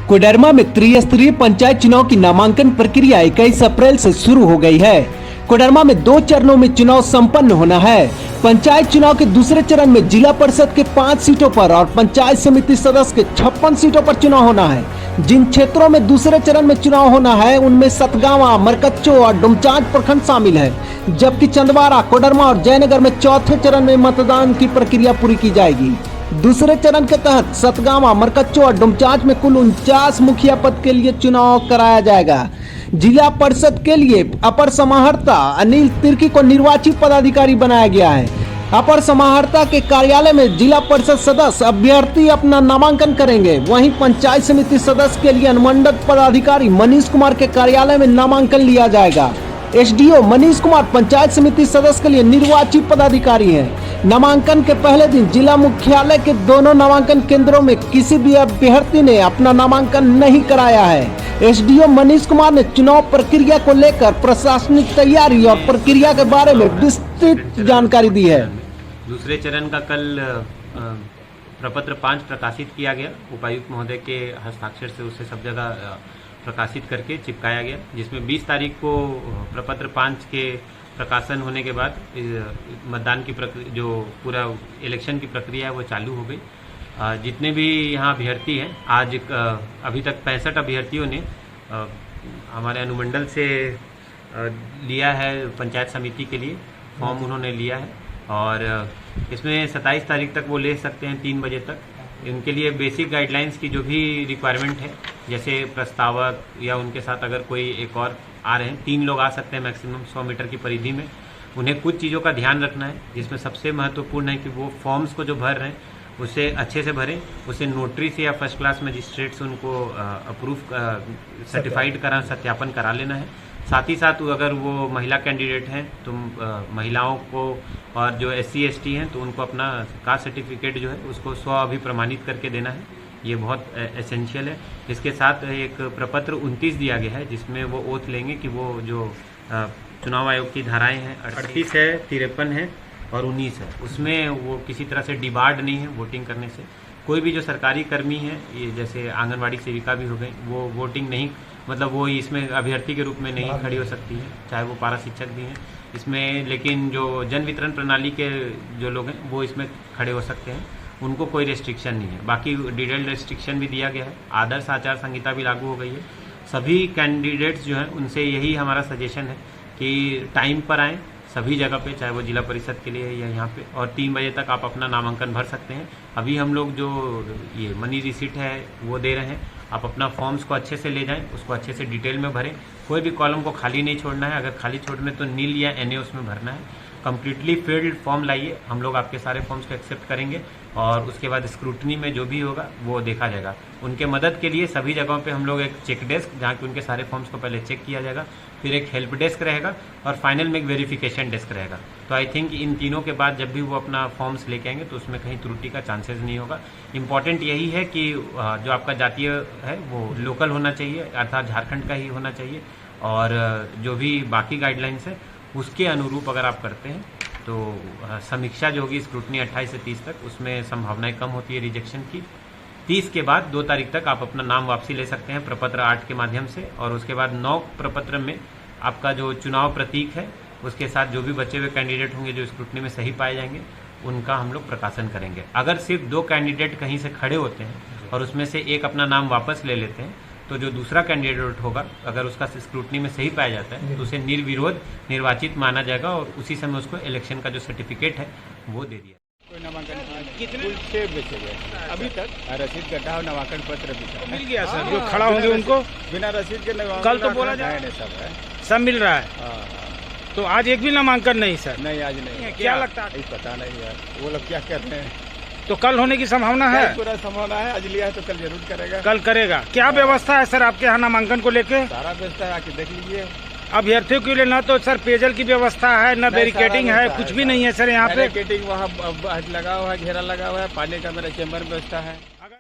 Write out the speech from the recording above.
कोडरमा में त्रिस्तरीय पंचायत चुनाव की नामांकन प्रक्रिया 21 अप्रैल से शुरू हो गई है। कोडरमा में 2 चरणों में चुनाव संपन्न होना है। पंचायत चुनाव के दूसरे चरण में जिला परिषद के 5 सीटों पर और पंचायत समिति सदस्य के 56 सीटों पर चुनाव होना है। जिन क्षेत्रों में दूसरे चरण में चुनाव होना है उनमें सतगावा, मरकच्चो और डुमचांच प्रखंड शामिल है, जबकि चंदवारा, कोडरमा और जयनगर में चौथे चरण में मतदान की प्रक्रिया पूरी की जाएगी। दूसरे चरण के तहत सतगावा, मरकच्चो और डुमचांच में कुल 49 मुखिया पद के लिए चुनाव कराया जाएगा। जिला परिषद के लिए अपर समाहर्ता अनिल तिर्की को निर्वाचित पदाधिकारी बनाया गया है। अपर समाहर्ता के कार्यालय में जिला परिषद सदस्य अभ्यर्थी अपना नामांकन करेंगे। वहीं पंचायत समिति सदस्य के लिए अनुमंडल पदाधिकारी मनीष कुमार के कार्यालय में नामांकन लिया जाएगा। एसडीओ मनीष कुमार पंचायत समिति सदस्य के लिए निर्वाचित पदाधिकारी हैं। नामांकन के पहले दिन जिला मुख्यालय के दोनों नामांकन केंद्रों में किसी भी अभ्यर्थी ने अपना नामांकन नहीं कराया है। एसडीओ मनीष कुमार ने चुनाव प्रक्रिया को लेकर प्रशासनिक तैयारी और प्रक्रिया के बारे में विस्तृत जानकारी दी है। दूसरे चरण का कल प्रपत्र 5 प्रकाशित किया गया। उपायुक्त महोदय के हस्ताक्षर से उसे सब जगह प्रकाशित करके चिपकाया गया, जिसमें 20 तारीख को प्रपत्र 5 के प्रकाशन होने के बाद मतदान की प्रक्रिया, जो पूरा इलेक्शन की प्रक्रिया है वो चालू हो गई। जितने भी यहाँ अभ्यर्थी हैं, आज अभी तक 65 अभ्यर्थियों ने हमारे अनुमंडल से लिया है पंचायत समिति के लिए फॉर्म उन्होंने लिया है, और इसमें 27 तारीख तक वो ले सकते हैं 3 बजे तक। इनके लिए बेसिक गाइडलाइंस की जो भी रिक्वायरमेंट है, जैसे प्रस्तावक या उनके साथ अगर कोई एक और आ रहे हैं, 3 लोग आ सकते हैं मैक्सिमम 100 मीटर की परिधि में। उन्हें कुछ चीज़ों का ध्यान रखना है, जिसमें सबसे महत्वपूर्ण है कि वो फॉर्म्स को जो भर रहे हैं उसे अच्छे से भरें, उसे नोटरी से या फर्स्ट क्लास मजिस्ट्रेट से उनको अप्रूव सर्टिफाइड करा, सत्यापन करा लेना है। साथ ही साथ अगर वो महिला कैंडिडेट हैं तो महिलाओं को, और जो SC ST हैं तो उनको अपना कास्ट सर्टिफिकेट जो है उसको अभिप्रमाणित करके देना है। ये बहुत एसेंशियल है। इसके साथ एक प्रपत्र 29 दिया गया है, जिसमें वो ओथ लेंगे कि वो जो चुनाव आयोग की धाराएं हैं 38 है, 53 है और 19 है, उसमें वो किसी तरह से डिबार्ड नहीं है वोटिंग करने से। कोई भी जो सरकारी कर्मी है, ये जैसे आंगनबाड़ी सेविका भी हो गई, वो वोटिंग नहीं, मतलब वो इसमें अभ्यर्थी के रूप में नहीं खड़ी हो सकती है, चाहे वो पारा शिक्षक भी हैं इसमें। लेकिन जो जन वितरण प्रणाली के जो लोग हैं वो इसमें खड़े हो सकते हैं, उनको कोई रेस्ट्रिक्शन नहीं है। बाकी डिटेल्ड रेस्ट्रिक्शन भी दिया गया है। आदर्श आचार संहिता भी लागू हो गई है। सभी कैंडिडेट्स जो हैं उनसे यही हमारा सजेशन है कि टाइम पर आएँ सभी जगह पे, चाहे वो जिला परिषद के लिए या यहाँ पे, और 3 बजे तक आप अपना नामांकन भर सकते हैं। अभी हम लोग जो ये मनी रिसीट है वो दे रहे हैं। आप अपना फॉर्म्स को अच्छे से ले जाएं, उसको अच्छे से डिटेल में भरें। कोई भी कॉलम को खाली नहीं छोड़ना है। अगर खाली छोड़ने तो नील या NA उसमें भरना है। कम्प्लीटली फिल्ड फॉर्म लाइए, हम लोग आपके सारे फॉर्म्स को एक्सेप्ट करेंगे, और उसके बाद स्क्रूटनी में जो भी होगा वो देखा जाएगा। उनके मदद के लिए सभी जगहों पे हम लोग एक चेक डेस्क, जहाँ कि उनके सारे फॉर्म्स को पहले चेक किया जाएगा, फिर एक हेल्प डेस्क रहेगा और फाइनल में एक वेरिफिकेशन डेस्क रहेगा। तो आई थिंक इन तीनों के बाद जब भी वो अपना फॉर्म्स लेके आएंगे तो उसमें कहीं त्रुटि का चांसेस नहीं होगा। इम्पॉर्टेंट यही है कि जो आपका जातीय है वो लोकल होना चाहिए, अर्थात झारखंड का ही होना चाहिए, और जो भी बाकी गाइडलाइंस है उसके अनुरूप अगर आप करते हैं तो समीक्षा जो होगी स्क्रूटनी 28 से 30 तक, उसमें संभावनाएं कम होती है रिजेक्शन की। 30 के बाद 2 तारीख तक आप अपना नाम वापसी ले सकते हैं प्रपत्र 8 के माध्यम से, और उसके बाद 9 प्रपत्र में आपका जो चुनाव प्रतीक है उसके साथ जो भी बचे हुए कैंडिडेट होंगे जो स्क्रूटनी में सही पाए जाएंगे उनका हम लोग प्रकाशन करेंगे। अगर सिर्फ 2 कैंडिडेट कहीं से खड़े होते हैं और उसमें से एक अपना नाम वापस ले लेते हैं, तो जो दूसरा कैंडिडेट होगा अगर उसका स्क्रूटनी में सही पाया जाता है तो उसे निर्विरोध निर्वाचित माना जाएगा, और उसी समय उसको इलेक्शन का जो सर्टिफिकेट है वो दे दिया। कोई नामांकन कितने 6 बेचे गए अभी तक? रसीद गड्ढा और नामांकन पत्र भी मिल गया सर। जो खड़ा होंगे उनको बिना रसीद के कल तो बोला जाए सब मिल रहा है। तो आज एक भी नामांकन नहीं सर? नहीं, आज नहीं। क्या लगता है? पता नहीं यार, वो लोग क्या कर रहे हैं। तो कल होने की संभावना है? पूरा संभावना है। आज लिया है तो कल जरूर करेगा। कल करेगा। क्या व्यवस्था है सर आपके यहाँ नामांकन को लेके? सारा व्यवस्था है, आके देख लीजिए। अभ्यर्थियों के लिए ना तो सर पेयजल की व्यवस्था है, न बैरिकेडिंग है, कुछ भी नहीं है सर यहाँ पे। बैरिकेडिंग वहाँ लगा हुआ है, घेरा लगा हुआ है, पानी का मेरा चेम्बर व्यवस्था है।